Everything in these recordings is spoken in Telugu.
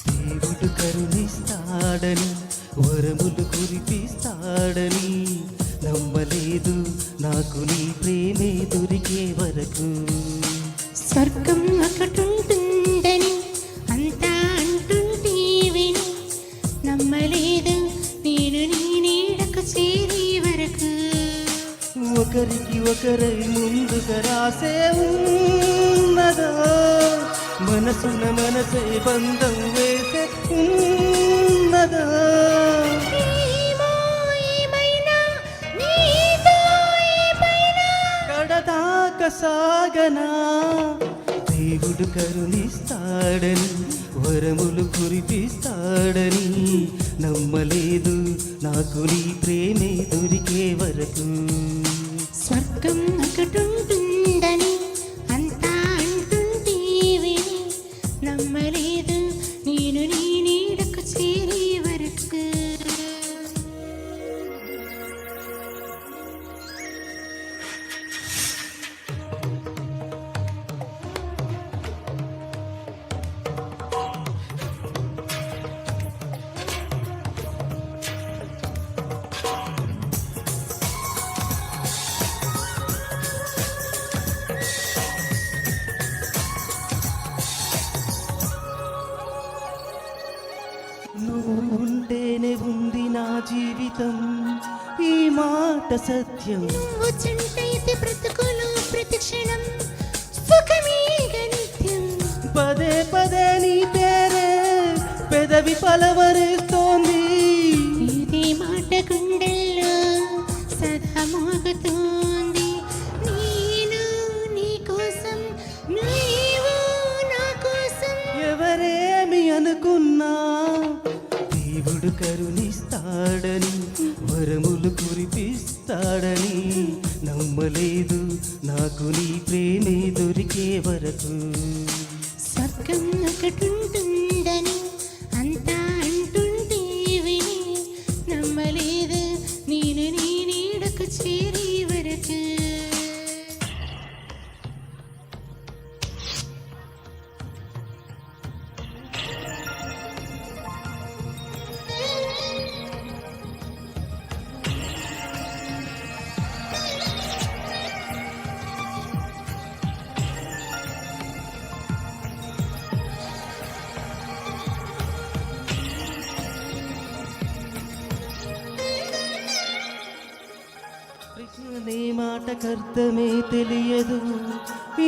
దేవుడు కరుణిస్తాడని వరములు కురిపిస్తాడని నమ్మలేదు నాకు నీ ప్రేమే దొరికే వరకు. స్వర్గం ఒకటుంటుందని అంతా అంటుంటే విని నమ్మలేదు నేను నీ నీడకు చేరే వరకు. ఒకరికి ఒకరై ముందుగా రాసే ఉన్నదా మనసున మనసే బంధం వేసే ఉన్నదా కడదాక సాగనా. దేవుడు కరుణిస్తాడని వరములు కురిపిస్తాడని నమ్మలేదు నాకు నీ ప్రేమే దొరికే వరకు. స్వర్గం ఒకటుంటుందని అంతా అంటుంటే విని నమ్మలేదు నేను నీ నీడకు చేరే వరకు. నువ్వు ఉంటేనే ఉంది నా జీవితం ఈ మాట సత్యం. నువ్వు చుంటైతే బ్రతుకులు ప్రతి క్షణం సుఖమేగ నిత్యం. పదే పదే నీ పేరే పెదవి పలవరేస్తోంది. ఇదే మాట గుండెల్లో సదా మోగుతోంది. నేను నీ కోసం నీవు నా కోసం. ఎవరేమి అనుకున్నా దేవుడు కరుణిస్తాడని వరములు కురిపిస్తాడని నమ్మలేదు నాకు నీ ప్రేమే దొరికే వరకు. స్వర్గం ఒకటుంటుందని అంతా అంటుంటే విని నమ్మలేదు నేను నీ నీడకు చేరే వరకు. నీ మాటకర్థమే తెలియదు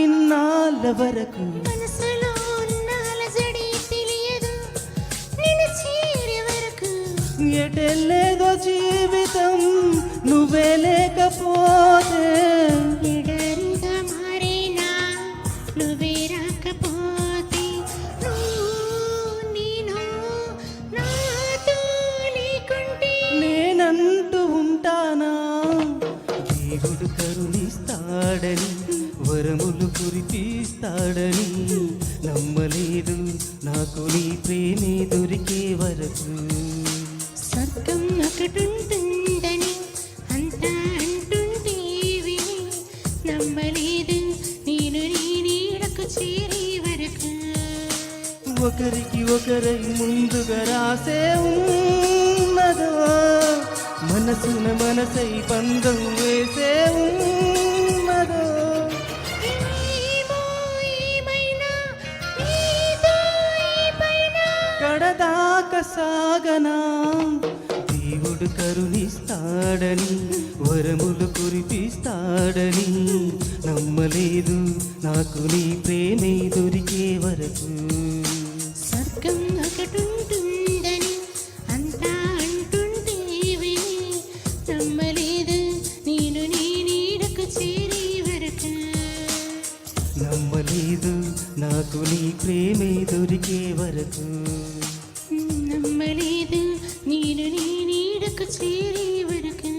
ఇన్నాళ్ళ వరకు. మనసులో ఉన్న అలజడి తెలియదు నిన్ను చేరే వరకు. ఎటెల్లేదో జీవితం నువ్వే లేకపోతే. ఎడారిగా మారేనా నువ్వే రాకపోతే. నేను నాతో లేకుంటే నేనంటూ ఉంటానా. దేవుడు కరుణిస్తాడని వరములు కురిపిస్తాడని నమ్మలేదు నాకు నీ ప్రేమే దొరికే వరకు. స్వర్గం ఒకటుంటుందని అంతా అంటుంటే విని నమ్మలేదు నేను నీ నీడకు చేరే వరకు. ఒకరికి ఒకరై ముందుగా రాసే ఉన్నదా మనసున మనసై బంధం వేసే ఉన్నదా. కడదాక సాగనా. దేవుడు కరుణిస్తాడని వరములు కురిపిస్తాడని నమ్మలేదు నాకు నీ ప్రేమే దొరికే వరకు. స్వర్గం ఒకటుంటుందని అంతా అంటుంటే విని నమ్మలేదు నేను నీ నీడకు చేరే వరకు. నమ్మలేదు నాకు నీ ప్రేమే దొరికే వరకు. నమ్మలేదు నేను నీ నీడకు చేరే వరకు.